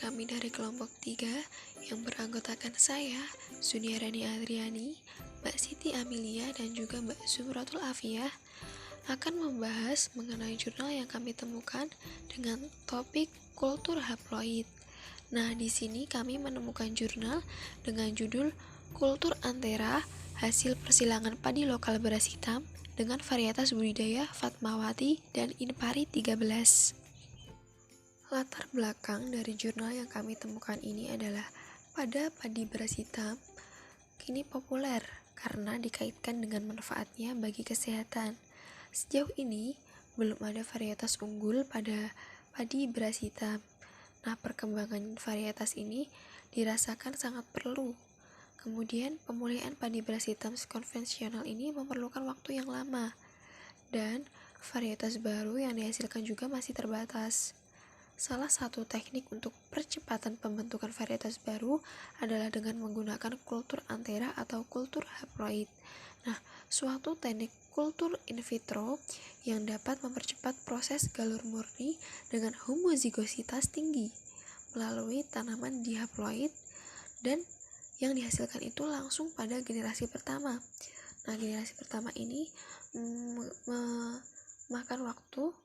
kami dari kelompok 3 yang beranggotakan saya, Suniarani Adriani, Mbak Siti Amelia, dan juga Mbak Zumratul Afiyah akan membahas mengenai jurnal yang kami temukan dengan topik kultur haploid. Nah, di sini kami menemukan jurnal dengan judul Kultur Antera, hasil persilangan padi lokal beras hitam dengan varietas budidaya Fatmawati dan Inpari 13. Latar belakang dari jurnal yang kami temukan ini adalah pada padi beras hitam kini populer karena dikaitkan dengan manfaatnya bagi kesehatan. Sejauh ini belum ada varietas unggul pada padi beras hitam. Nah, perkembangan varietas ini dirasakan sangat perlu. Kemudian, pemulihan padi beras hitam konvensional ini memerlukan waktu yang lama, dan varietas baru yang dihasilkan juga masih terbatas. Salah satu teknik untuk percepatan pembentukan varietas baru adalah dengan menggunakan kultur antera atau kultur haploid. Nah, suatu teknik kultur in vitro yang dapat mempercepat proses galur murni dengan homozigositas tinggi melalui tanaman dihaploid, dan yang dihasilkan itu langsung pada generasi pertama. Nah, generasi pertama ini memakan waktu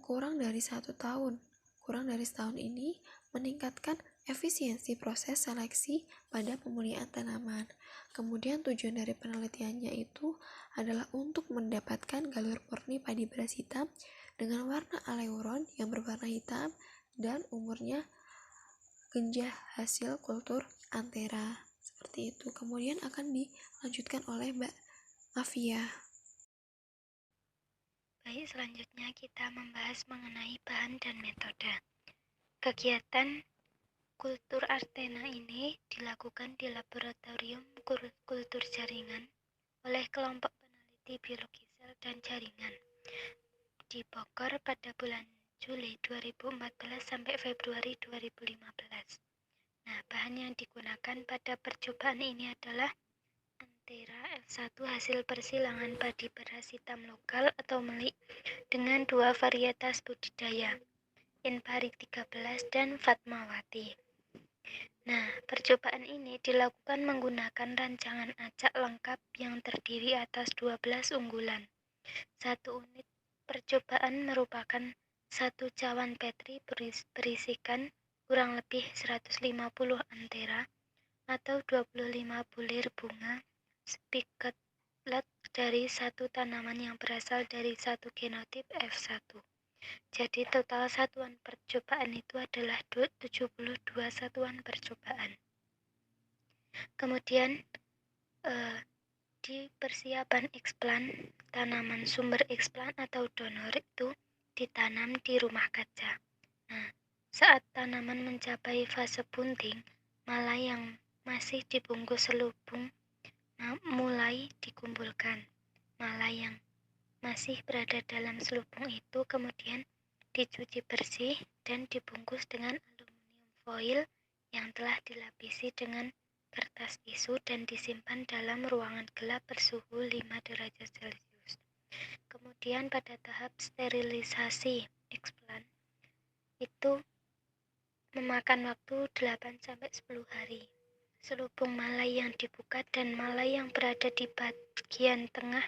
kurang dari 1 tahun. Kurang dari setahun ini meningkatkan efisiensi proses seleksi pada pemulihan tanaman. Kemudian tujuan dari penelitiannya itu adalah untuk mendapatkan galur murni padi beras hitam dengan warna aleuron yang berwarna hitam dan umurnya genjah hasil kultur antera. Seperti itu. Kemudian akan dilanjutkan oleh Mbak Afia. Baik, selanjutnya kita membahas mengenai bahan dan metode. Kegiatan kultur artena ini dilakukan di laboratorium kultur jaringan oleh kelompok peneliti biologi sel dan jaringan di Bogor pada bulan Juli 2014 sampai Februari 2015. Nah, bahan yang digunakan pada percobaan ini adalah antera F1 hasil persilangan padi beras hitam lokal atau melik dengan 2 varietas budidaya, Inpari 13 dan Fatmawati. Nah, percobaan ini dilakukan menggunakan rancangan acak lengkap yang terdiri atas 12 unggulan. 1 unit percobaan merupakan 1 cawan petri berisikan kurang lebih 150 antera atau 25 bulir bunga spikelet dari 1 tanaman yang berasal dari 1 genotip F1. Jadi total satuan percobaan itu adalah 72 satuan percobaan. Kemudian di persiapan eksplan, tanaman sumber eksplan atau donor itu ditanam di rumah kaca. Nah, saat tanaman mencapai fase bunting, malai yang masih dibungkus selubung mulai dikumpulkan. Malai yang masih berada dalam selubung itu kemudian dicuci bersih dan dibungkus dengan aluminium foil yang telah dilapisi dengan kertas tisu dan disimpan dalam ruangan gelap bersuhu 5 derajat Celcius. Kemudian pada tahap sterilisasi eksplan itu memakan waktu 8-10 hari. Selubung malai yang dibuka dan malai yang berada di bagian tengah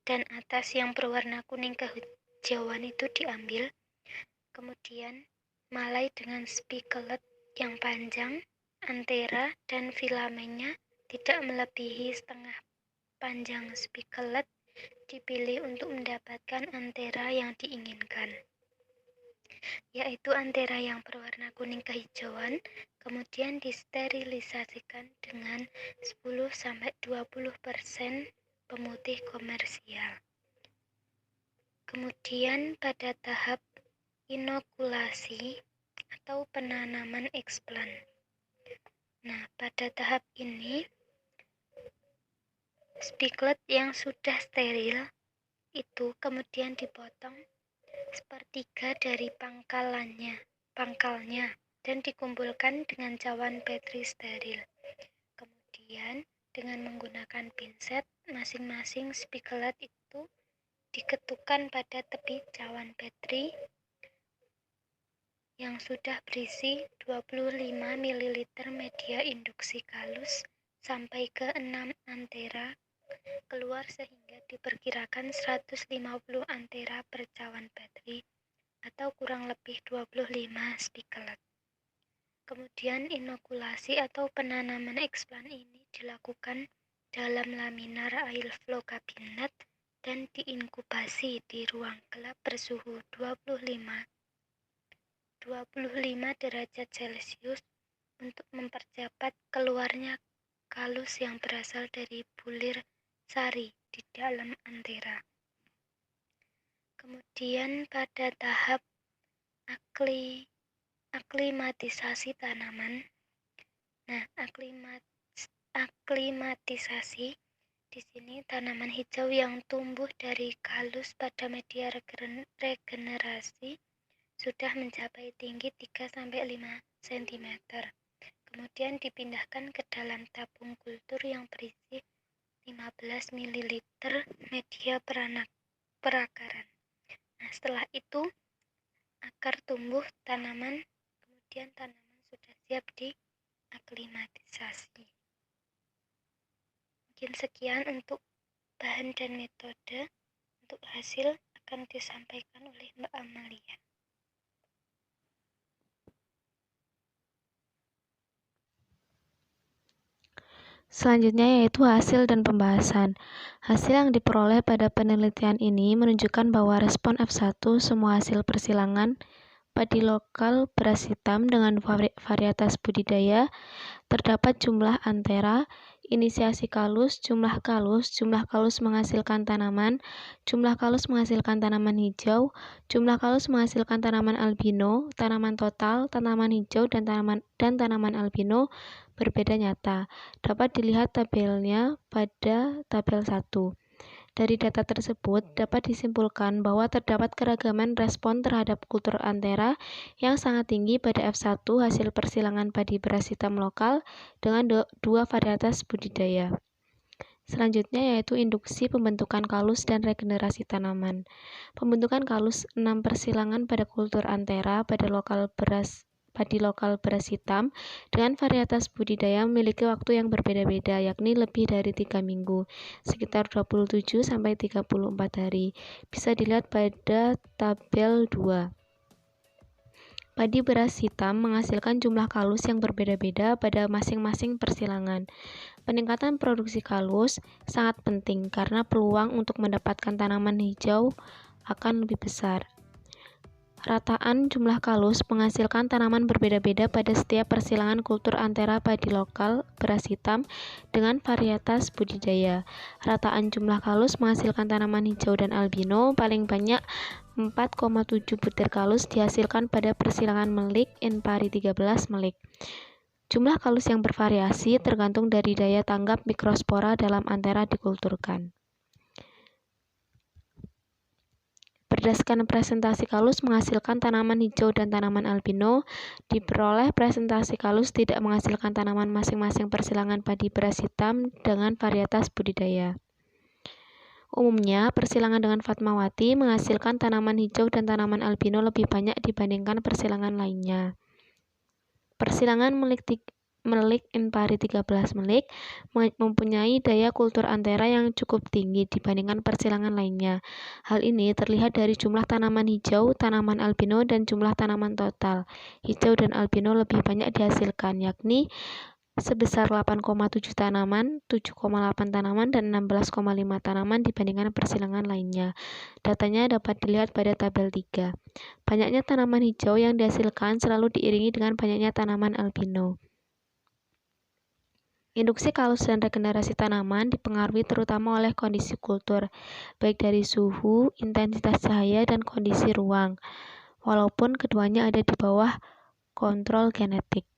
dan atas yang berwarna kuning kehijauan itu diambil. Kemudian malai dengan spikelet yang panjang, antera dan filamennya tidak melebihi setengah panjang spikelet dipilih untuk mendapatkan antera yang diinginkan, yaitu antera yang berwarna kuning kehijauan, kemudian disterilisasikan dengan 10-20% pemutih komersial. Kemudian pada tahap inokulasi atau penanaman eksplan. Nah, pada tahap ini spikelet yang sudah steril itu kemudian dipotong sepertiga dari pangkalnya dan dikumpulkan dengan cawan petri steril. Kemudian dengan menggunakan pinset, masing-masing spikelet itu diketukkan pada tepi cawan petri yang sudah berisi 25 ml media induksi kalus sampai ke 6 antera keluar sehingga diperkirakan 150 antera per cawan baterai atau kurang lebih 25 spikelet. Kemudian inokulasi atau penanaman eksplan ini dilakukan dalam laminar air flow kabinet dan diinkubasi di ruang gelap bersuhu 25 derajat Celcius untuk mempercepat keluarnya kalus yang berasal dari bulir sari di dalam antera. Kemudian pada tahap aklimatisasi tanaman. Nah, aklimatisasi di sini tanaman hijau yang tumbuh dari kalus pada media regenerasi sudah mencapai tinggi 3-5 cm. Kemudian dipindahkan ke dalam tabung kultur yang berisi 15 ml media perakaran. Nah, setelah itu akar tumbuh tanaman, kemudian tanaman sudah siap diaklimatisasi. Mungkin sekian untuk bahan dan metode. Untuk hasil akan disampaikan oleh Mbak Amalia. Selanjutnya yaitu hasil dan pembahasan. Hasil yang diperoleh pada penelitian ini menunjukkan bahwa respon F1 semua hasil persilangan padi lokal beras hitam dengan varietas budidaya terdapat jumlah antera, inisiasi kalus, jumlah kalus menghasilkan tanaman, jumlah kalus menghasilkan tanaman hijau, jumlah kalus menghasilkan tanaman albino, tanaman total, tanaman hijau dan tanaman albino berbeda nyata. Dapat dilihat tabelnya pada tabel 1. Dari data tersebut, dapat disimpulkan bahwa terdapat keragaman respon terhadap kultur antera yang sangat tinggi pada F1 hasil persilangan padi beras hitam lokal dengan dua varietas budidaya. Selanjutnya yaitu induksi pembentukan kalus dan regenerasi tanaman. Pembentukan kalus 6 persilangan pada kultur antera pada padi lokal beras hitam dengan varietas budidaya memiliki waktu yang berbeda-beda, yakni lebih dari 3 minggu, sekitar 27-34 hari. Bisa dilihat pada tabel 2. Padi beras hitam menghasilkan jumlah kalus yang berbeda-beda pada masing-masing persilangan. Peningkatan produksi kalus sangat penting karena peluang untuk mendapatkan tanaman hijau akan lebih besar. Rataan jumlah kalus menghasilkan tanaman berbeda-beda pada setiap persilangan kultur antera padi lokal beras hitam dengan varietas budidaya. Rataan jumlah kalus menghasilkan tanaman hijau dan albino paling banyak 4,7 butir kalus dihasilkan pada persilangan melik in pari 13 melik. Jumlah kalus yang bervariasi tergantung dari daya tanggap mikrospora dalam antera dikulturkan. Berdasarkan presentasi kalus menghasilkan tanaman hijau dan tanaman albino, diperoleh presentasi kalus tidak menghasilkan tanaman masing-masing persilangan padi beras hitam dengan varietas budidaya. Umumnya, persilangan dengan Fatmawati menghasilkan tanaman hijau dan tanaman albino lebih banyak dibandingkan persilangan lainnya. Persilangan melik in pari 13 melik mempunyai daya kultur antera yang cukup tinggi dibandingkan persilangan lainnya. Hal ini terlihat dari jumlah tanaman hijau, tanaman albino, dan jumlah tanaman total. Hijau dan albino lebih banyak dihasilkan, yakni sebesar 8,7 tanaman, 7,8 tanaman, dan 16,5 tanaman dibandingkan persilangan lainnya. Datanya dapat dilihat pada tabel 3. Banyaknya tanaman hijau yang dihasilkan selalu diiringi dengan banyaknya tanaman albino. Induksi kalus dan regenerasi tanaman dipengaruhi terutama oleh kondisi kultur, baik dari suhu, intensitas cahaya, dan kondisi ruang, walaupun keduanya ada di bawah kontrol genetik.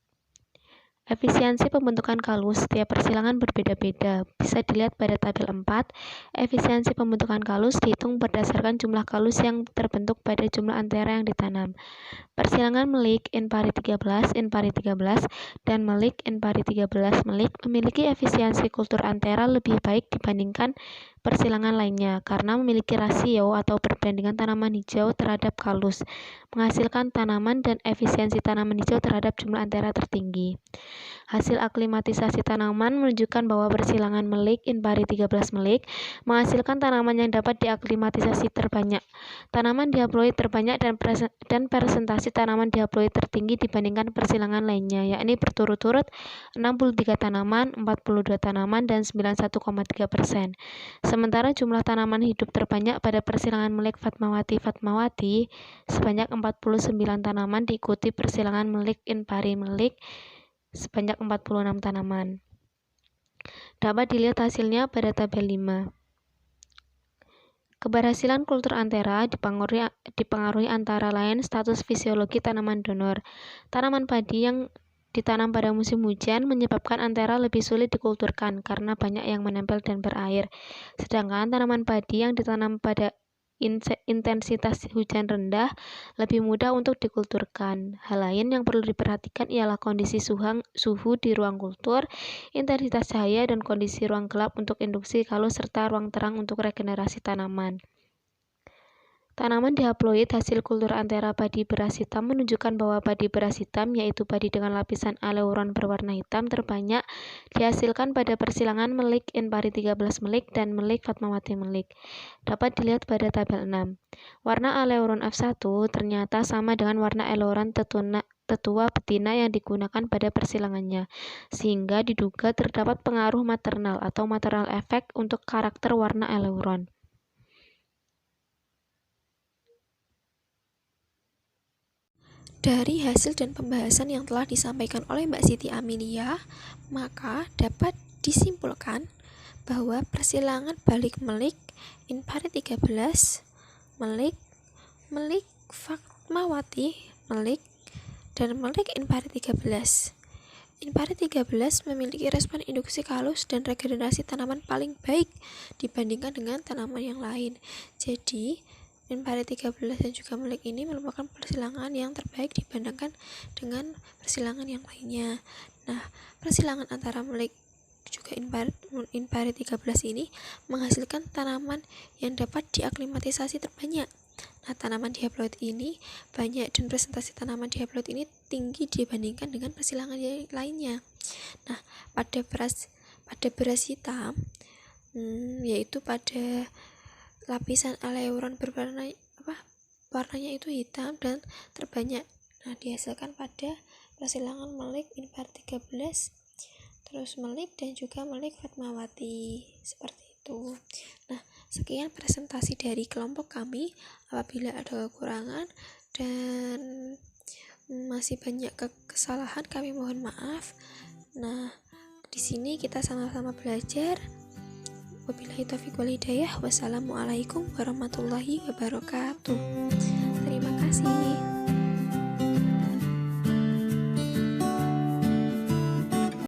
Efisiensi pembentukan kalus setiap persilangan berbeda-beda. Bisa dilihat pada tabel 4. Efisiensi pembentukan kalus dihitung berdasarkan jumlah kalus yang terbentuk pada jumlah antera yang ditanam. Persilangan melik in pari 13, dan melik in pari 13 melik memiliki efisiensi kultur antera lebih baik dibandingkan persilangan lainnya karena memiliki rasio atau perbandingan tanaman hijau terhadap kalus, menghasilkan tanaman dan efisiensi tanaman hijau terhadap jumlah antera tertinggi. Hasil aklimatisasi tanaman menunjukkan bahwa persilangan melik in pari 13 melik menghasilkan tanaman yang dapat diaklimatisasi terbanyak, tanaman dihaploid terbanyak dan presentasi tanaman dihaploid tertinggi dibandingkan persilangan lainnya, yakni berturut-turut 63 tanaman, 42 tanaman, dan 91,3%. Sementara jumlah tanaman hidup terbanyak pada persilangan melik Fatmawati sebanyak 49 tanaman, diikuti persilangan melik in pari melik sebanyak 46 tanaman. Dapat dilihat hasilnya pada tabel 5. Keberhasilan kultur antera dipengaruhi antara lain status fisiologi tanaman donor. Tanaman padi yang ditanam pada musim hujan menyebabkan antera lebih sulit dikulturkan karena banyak yang menempel dan berair. Sedangkan tanaman padi yang ditanam pada intensitas hujan rendah lebih mudah untuk dikulturkan. Hal lain yang perlu diperhatikan ialah kondisi suhu di ruang kultur, intensitas cahaya, dan kondisi ruang gelap untuk induksi kalus serta ruang terang untuk regenerasi tanaman. Tanaman dihaploid hasil kultur antera padi beras hitam menunjukkan bahwa padi beras hitam, yaitu padi dengan lapisan aleuron berwarna hitam, terbanyak dihasilkan pada persilangan melik in pari 13 melik dan melik Fatmawati melik. Dapat dilihat pada tabel 6. Warna aleuron F1 ternyata sama dengan warna aleuron tetua betina yang digunakan pada persilangannya, sehingga diduga terdapat pengaruh maternal atau maternal effect untuk karakter warna aleuron. Dari hasil dan pembahasan yang telah disampaikan oleh Mbak Siti Amelia, maka dapat disimpulkan bahwa persilangan balik melik in pari 13 melik Fatmawati melik dan melik in pari 13. In pari 13 memiliki respon induksi kalus dan regenerasi tanaman paling baik dibandingkan dengan tanaman yang lain. Jadi in pari 13 dan juga melik ini merupakan persilangan yang terbaik dibandingkan dengan persilangan yang lainnya. Nah, persilangan antara melik juga in pari 13 ini menghasilkan tanaman yang dapat diaklimatisasi terbanyak. Nah, tanaman dihaploid ini banyak dan presentasi tanaman dihaploid ini tinggi dibandingkan dengan persilangan yang lainnya. Nah, pada beras hitam, yaitu pada lapisan aleuron warnanya itu hitam dan terbanyak. Nah, dihasilkan pada persilangan melik in pari 13, terus melik dan juga melik Fatmawati, seperti itu. Nah, sekian presentasi dari kelompok kami. Apabila ada kekurangan dan masih banyak kesalahan, kami mohon maaf. Nah, di sini kita sama-sama belajar. Wabillahi taufiq wal hidayah. Wassalamualaikum warahmatullahi wabarakatuh. Terima kasih.